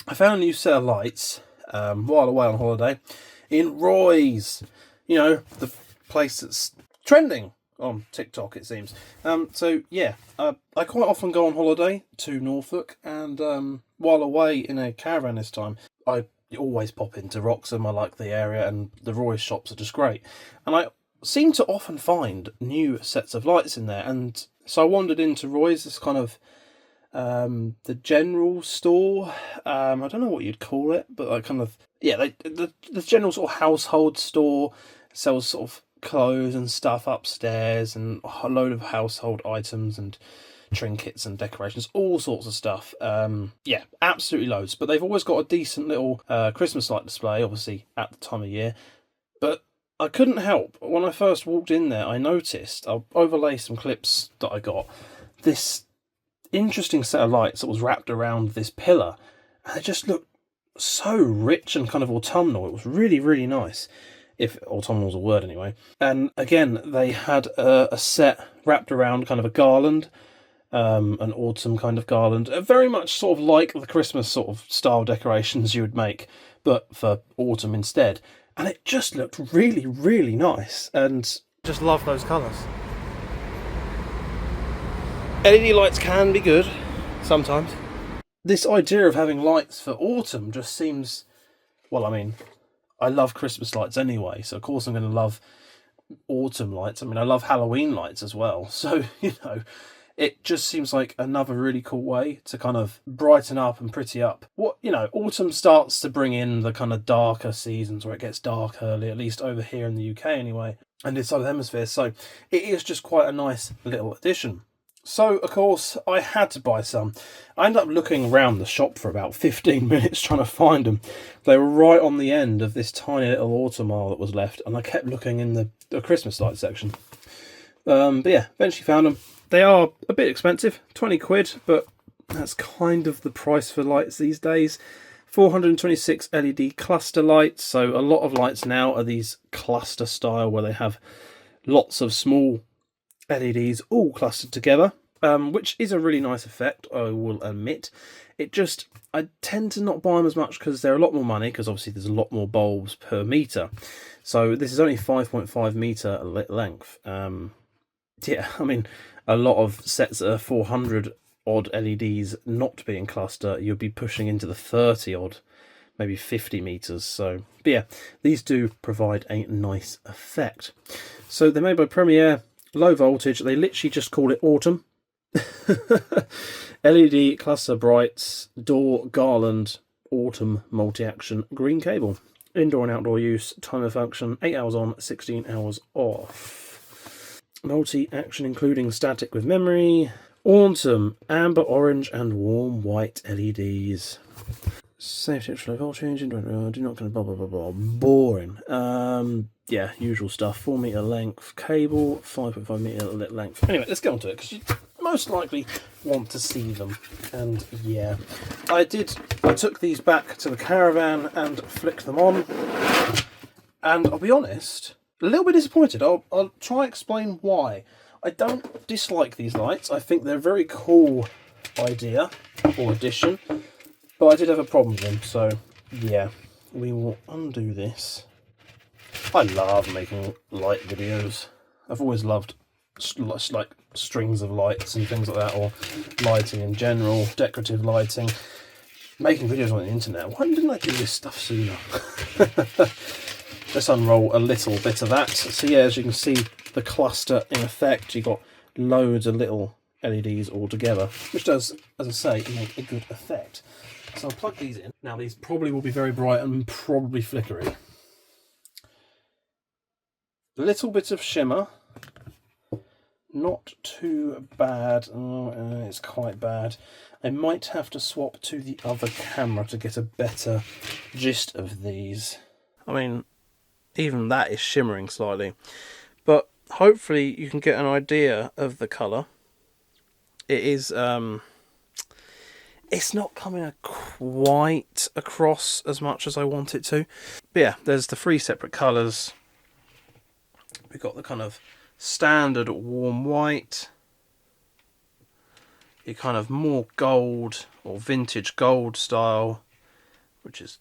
I found a new set of lights while away on holiday in Roys. You know, the place that's trending on TikTok, it seems. So yeah, I quite often go on holiday to Norfolk, and while away in a caravan this time, I always pop into Wroxham. I like the area, and the Roy's shops are just great. And I seem to often find new sets of lights in there, and so I wandered into Roy's, this kind of the general store. I don't know what you'd call it, but like kind of, yeah, the general sort of household store sells sort of clothes and stuff upstairs, and a load of household items and trinkets and decorations, all sorts of stuff. Yeah, absolutely loads. But they've always got a decent little Christmas light display, obviously at the time of year. But I couldn't help, when I first walked in there, I noticed, I'll overlay some clips that I got, this interesting set of lights that was wrapped around this pillar, and it just looked so rich and kind of autumnal. It was really, really nice, if autumnal is a word anyway. And again, they had a set wrapped around kind of a garland, an autumn kind of garland, very much sort of like the Christmas sort of style decorations you would make, but for autumn instead. And it just looked really, really nice, and just love those colours. LED lights can be good sometimes. This idea of having lights for autumn just seems, well, I mean, I love Christmas lights anyway, so of course I'm going to love autumn lights. I mean, I love Halloween lights as well, so, you know, it just seems like another really cool way to kind of brighten up and pretty up. What, you know, autumn starts to bring in the kind of darker seasons where it gets dark early, at least over here in the UK anyway, and this other hemisphere, so it is just quite a nice little addition. So, of course, I had to buy some. I ended up looking around the shop for about 15 minutes trying to find them. They were right on the end of this tiny little autumn aisle that was left, and I kept looking in the Christmas light section. But yeah, eventually found them. They are a bit expensive, 20 quid, but that's kind of the price for lights these days. 426 LED cluster lights, so a lot of lights now are these cluster style where they have lots of small LEDs all clustered together, which is a really nice effect, I will admit. I tend to not buy them as much because they're a lot more money, because obviously there's a lot more bulbs per metre. So this is only 5.5 metre length. Yeah, I mean, a lot of sets that are 400 odd LEDs not being cluster, you'll be pushing into the 30 odd, maybe 50 metres. So, but yeah, these do provide a nice effect. So they're made by Premier. Low voltage, they literally just call it autumn. LED cluster brights, door Garland, autumn multi-action green cable. Indoor and outdoor use, timer function, 8 hours on, 16 hours off. Multi-action including static with memory. Autumn, amber, orange and warm white LEDs. Safety extra low voltage, do not kind of blah blah blah blah. Boring. Yeah, usual stuff. 4 metre length cable, 5.5 metre length. Anyway, let's get on to it, because you most likely want to see them. And yeah, I took these back to the caravan and flicked them on. And I'll be honest, a little bit disappointed. I'll try and explain why. I don't dislike these lights. I think they're a very cool idea or addition. But I did have a problem with them, so yeah, we will undo this. I love making light videos. I've always loved like strings of lights and things like that, or lighting in general, decorative lighting. Making videos on the internet. Why didn't I do this stuff sooner? Let's unroll a little bit of that. So yeah, as you can see, the cluster in effect, you've got loads of little LEDs all together, which does, as I say, make a good effect. So I'll plug these in. Now these probably will be very bright and probably flickery. A little bit of shimmer. Not too bad. Oh, it's quite bad. I might have to swap to the other camera to get a better gist of these. I mean, even that is shimmering slightly. But hopefully you can get an idea of the colour. It is... it's not coming quite across as much as I want it to. But yeah, there's the 3 separate colours. We've got the kind of standard warm white, your kind of more gold or vintage gold style, which is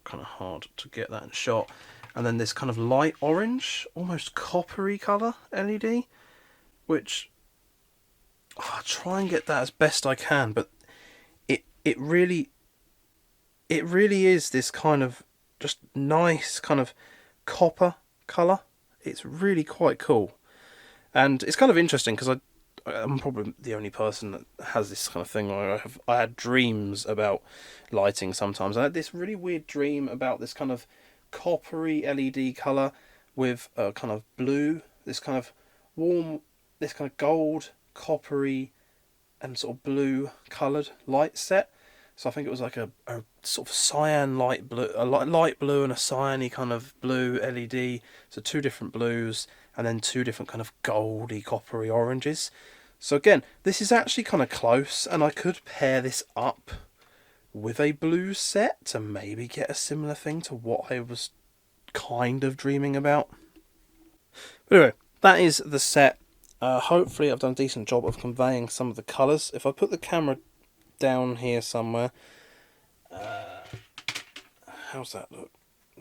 kind of hard to get that in shot. And then this kind of light orange, almost coppery colour LED, which I'll try and get that as best I can, but it really is this kind of just nice kind of copper colour. It's really quite cool, and it's kind of interesting because I'm probably the only person that has this kind of thing. I had dreams about lighting sometimes. I had this really weird dream about this kind of coppery LED colour with a kind of blue, this kind of warm, this kind of gold, coppery and sort of blue coloured light set. So I think it was like a sort of cyan light blue, a light blue and a cyany kind of blue LED. So two different blues and then two different kind of goldy, coppery oranges. So again, this is actually kind of close, and I could pair this up with a blue set to maybe get a similar thing to what I was kind of dreaming about. But anyway, that is the set. Hopefully I've done a decent job of conveying some of the colours. If I put the camera down here somewhere, how's that look?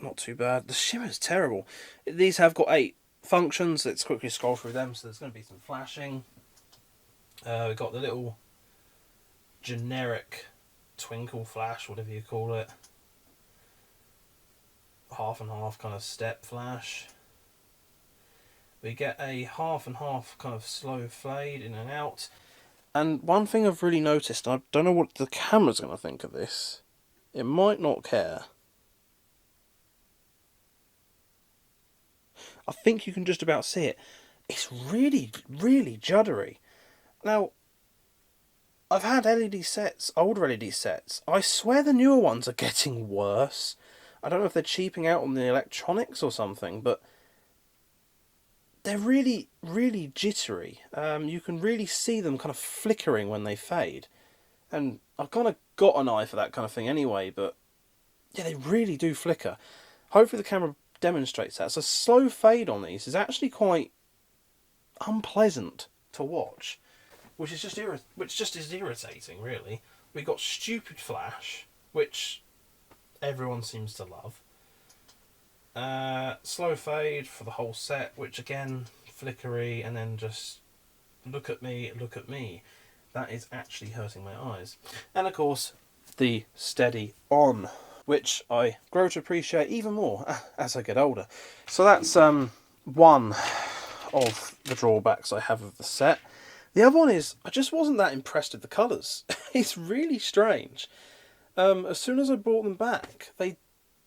Not too bad. The shimmer's terrible. These have got 8 functions. Let's quickly scroll through them. So there's going to be some flashing. We've got the little generic twinkle flash, whatever you call it. Half and half kind of step flash. We get a half and half kind of slow fade in and out. And one thing I've really noticed, I don't know what the camera's going to think of this. It might not care. I think you can just about see it. It's really, really juddery. Now, I've had LED sets, older LED sets. I swear the newer ones are getting worse. I don't know if they're cheaping out on the electronics or something, but they're really, really jittery. You can really see them kind of flickering when they fade. And I've kind of got an eye for that kind of thing anyway, but yeah, they really do flicker. Hopefully the camera demonstrates that. So slow fade on these is actually quite unpleasant to watch, which is just irritating, really. We got stupid flash, which everyone seems to love. Slow fade for the whole set, which again, flickery, and then just look at me. That is actually hurting my eyes. And of course, the steady on, which I grow to appreciate even more as I get older. So that's one of the drawbacks I have of the set. The other one is, I just wasn't that impressed with the colours. It's really strange. As soon as I brought them back, they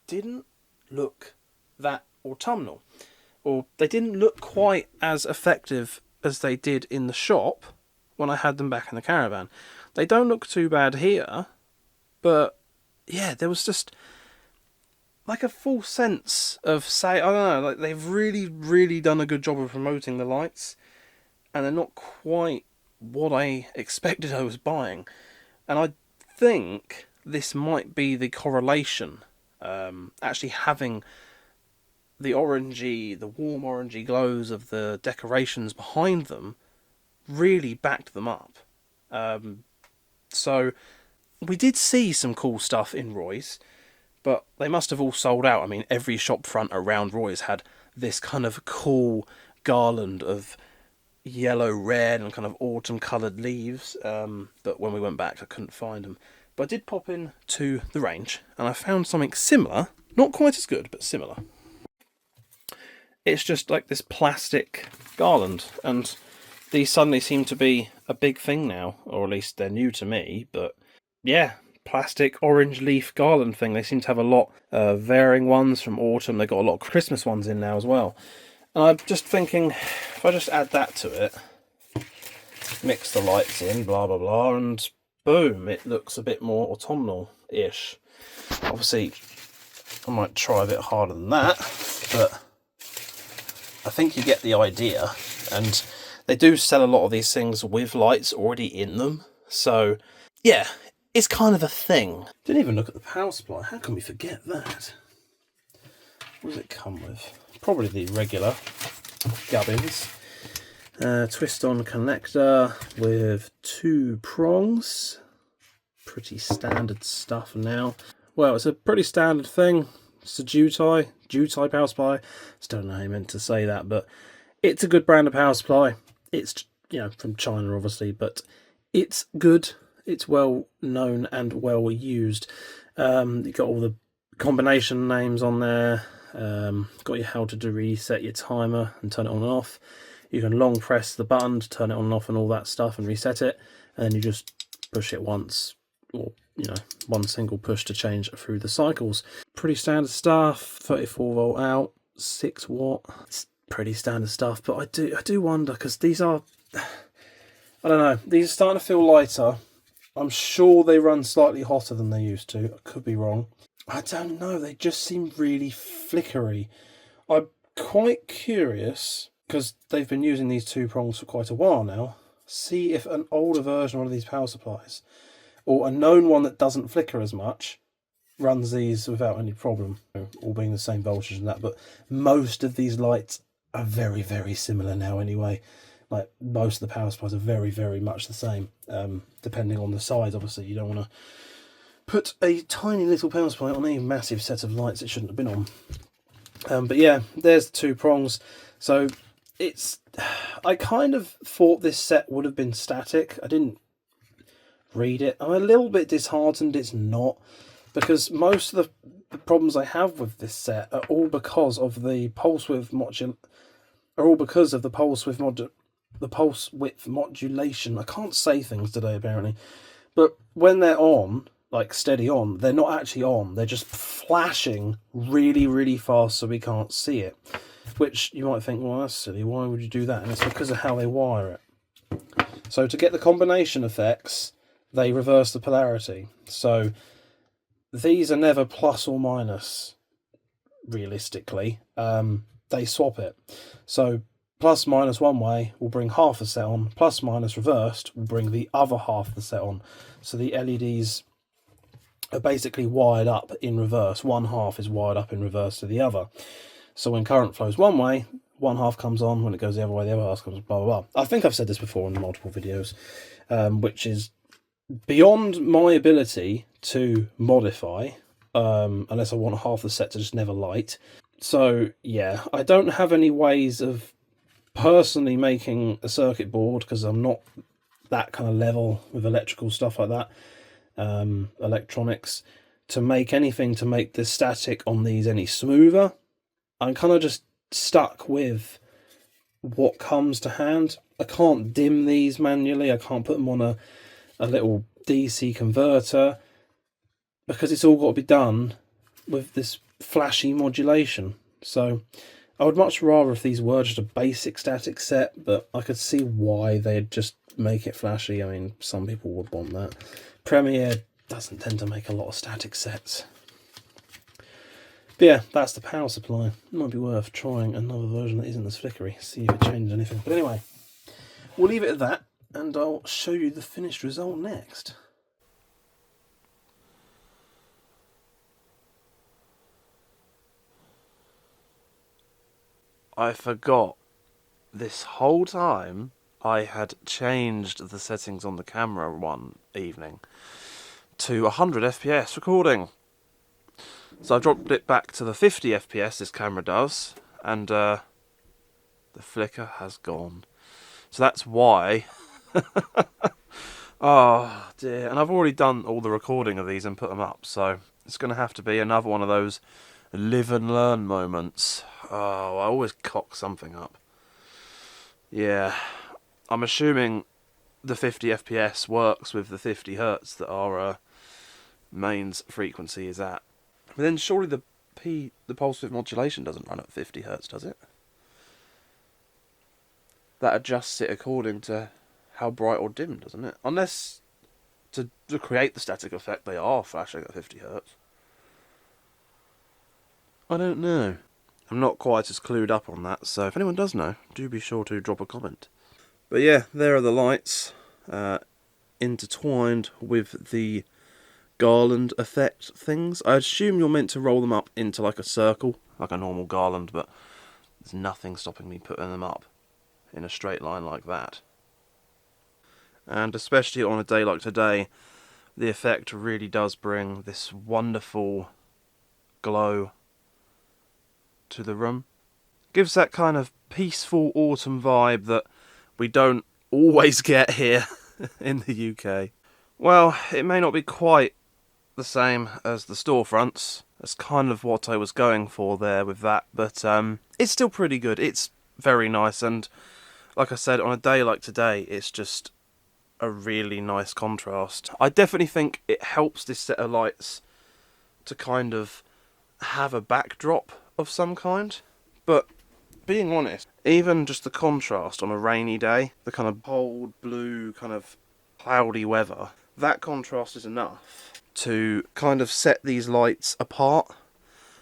didn't look that autumnal, or they didn't look quite as effective as they did in the shop when I had them back in the caravan. They don't look too bad here, but yeah, there was just like a full sense of, say, I don't know, like they've really, really done a good job of promoting the lights, and they're not quite what I expected I was buying. And I think this might be the correlation, actually having the orangey, the warm orangey glows of the decorations behind them really backed them up. So we did see some cool stuff in Roy's, but they must have all sold out. I mean, every shop front around Roy's had this kind of cool garland of yellow, red and kind of autumn coloured leaves, but when we went back I couldn't find them. But I did pop in to the range and I found something similar, not quite as good, but similar. It's just like this plastic garland, and these suddenly seem to be a big thing now, or at least they're new to me, but yeah, plastic orange leaf garland thing. They seem to have a lot of varying ones from autumn. They've got a lot of Christmas ones in now as well. And I'm just thinking, if I just add that to it, mix the lights in, blah, blah, blah, and boom, it looks a bit more autumnal-ish. Obviously, I might try a bit harder than that, but I think you get the idea. And they do sell a lot of these things with lights already in them. So, yeah, it's kind of a thing. Didn't even look at the power supply. How can we forget that? What does it come with? Probably the regular gubbins. Twist-on connector with 2 prongs. Pretty standard stuff now. Well, it's a pretty standard thing. It's a Jutai power supply. Still don't know how you meant to say that, but it's a good brand of power supply. It's, you know, from China, obviously, but it's good. It's well known and well used. You've got all the combination names on there. Got your how to reset your timer and turn it on and off. You can long press the button to turn it on and off and all that stuff and reset it, and then you just push it once, or you know, one single push to change through the cycles. Pretty standard stuff. 34 volt out, 6 watt. It's pretty standard stuff, but I do wonder, because these are, I don't know, these are starting to feel lighter. I'm sure they run slightly hotter than they used to. I could be wrong. I don't know, they just seem really flickery. I'm quite curious, because they've been using these 2 prongs for quite a while now, see if an older version of one of these power supplies, or a known one that doesn't flicker as much, runs these without any problem, all being the same voltage and that. But most of these lights are very, very similar now anyway. Like, most of the power supplies are very, very much the same, depending on the size. Obviously, you don't want to put a tiny little power supply on a massive set of lights it shouldn't have been on. But yeah, there's the 2 prongs. So it's, I kind of thought this set would have been static. I didn't read it. I'm a little bit disheartened it's not, because most of the problems I have with this set are all because of the pulse width modulation. I can't say things today apparently, but when they're on, like steady on, they're not actually on. They're just flashing really, really fast so we can't see it. Which you might think, well, that's silly. Why would you do that? And it's because of how they wire it. So to get the combination effects, they reverse the polarity. So these are never plus or minus, realistically. They swap it. So plus minus one way will bring half the set on. Plus minus reversed will bring the other half of the set on. So the LEDs are basically wired up in reverse. One half is wired up in reverse to the other. So when current flows one way, one half comes on. When it goes the other way, the other half comes, blah, blah, blah. I think I've said this before in multiple videos, which is beyond my ability to modify, unless I want half the set to just never light. So yeah, I don't have any ways of personally making a circuit board, because I'm not that kind of level with electrical stuff like that, electronics, to make anything to make the static on these any smoother. I'm kind of just stuck with what comes to hand. I can't dim these manually. I can't put them on a little DC converter, because it's all got to be done with this flashy modulation. So I would much rather if these were just a basic static set, but I could see why they'd just make it flashy. I mean, some people would want that. Premiere doesn't tend to make a lot of static sets. But yeah, that's the power supply. It might be worth trying another version that isn't as flickery, see if it changes anything. But anyway, we'll leave it at that, and I'll show you the finished result next. I forgot, this whole time I had changed the settings on the camera one evening to 100 FPS recording. So I dropped it back to the 50 FPS this camera does, and the flicker has gone. So that's why. Oh dear, and I've already done all the recording of these and put them up, so it's going to have to be another one of those live and learn moments. Oh, I always cock something up. Yeah, I'm assuming the 50 FPS works with the 50 Hertz that our mains frequency is at. But then surely the pulse width modulation doesn't run at 50 Hertz, does it? That adjusts it according to how bright or dim, doesn't it? Unless to create the static effect they are flashing at 50 Hertz. I don't know. I'm not quite as clued up on that, so if anyone does know, do be sure to drop a comment. But yeah, there are the lights, intertwined with the Garland effect things. I assume you're meant to roll them up into like a circle, like a normal Garland, but there's nothing stopping me putting them up in a straight line like that. And especially on a day like today, the effect really does bring this wonderful glow to the room. Gives that kind of peaceful autumn vibe that we don't always get here in the UK. Well, it may not be quite the same as the storefronts. That's kind of what I was going for there with that, but it's still pretty good. It's very nice, and like I said, on a day like today, it's just a really nice contrast. I definitely think it helps this set of lights to kind of have a backdrop of some kind, but being honest, even just the contrast on a rainy day, the kind of cold blue, kind of cloudy weather, that contrast is enough to kind of set these lights apart.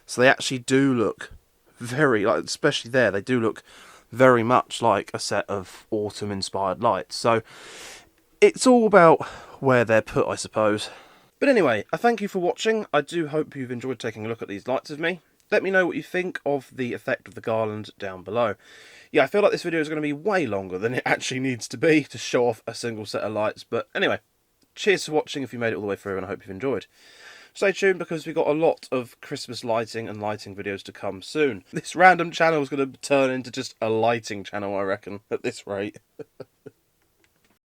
So they actually do look very, like, especially there, they do look very much like a set of autumn inspired lights. So it's all about where they're put, I suppose. But anyway, I thank you for watching. I do hope you've enjoyed taking a look at these lights with me. Let me know what you think of the effect of the garland down below. Yeah, I feel like this video is going to be way longer than it actually needs to be to show off a single set of lights. But anyway, cheers for watching if you made it all the way through, and I hope you've enjoyed. Stay tuned because we've got a lot of Christmas lighting and lighting videos to come soon. This random channel is going to turn into just a lighting channel, I reckon, at this rate.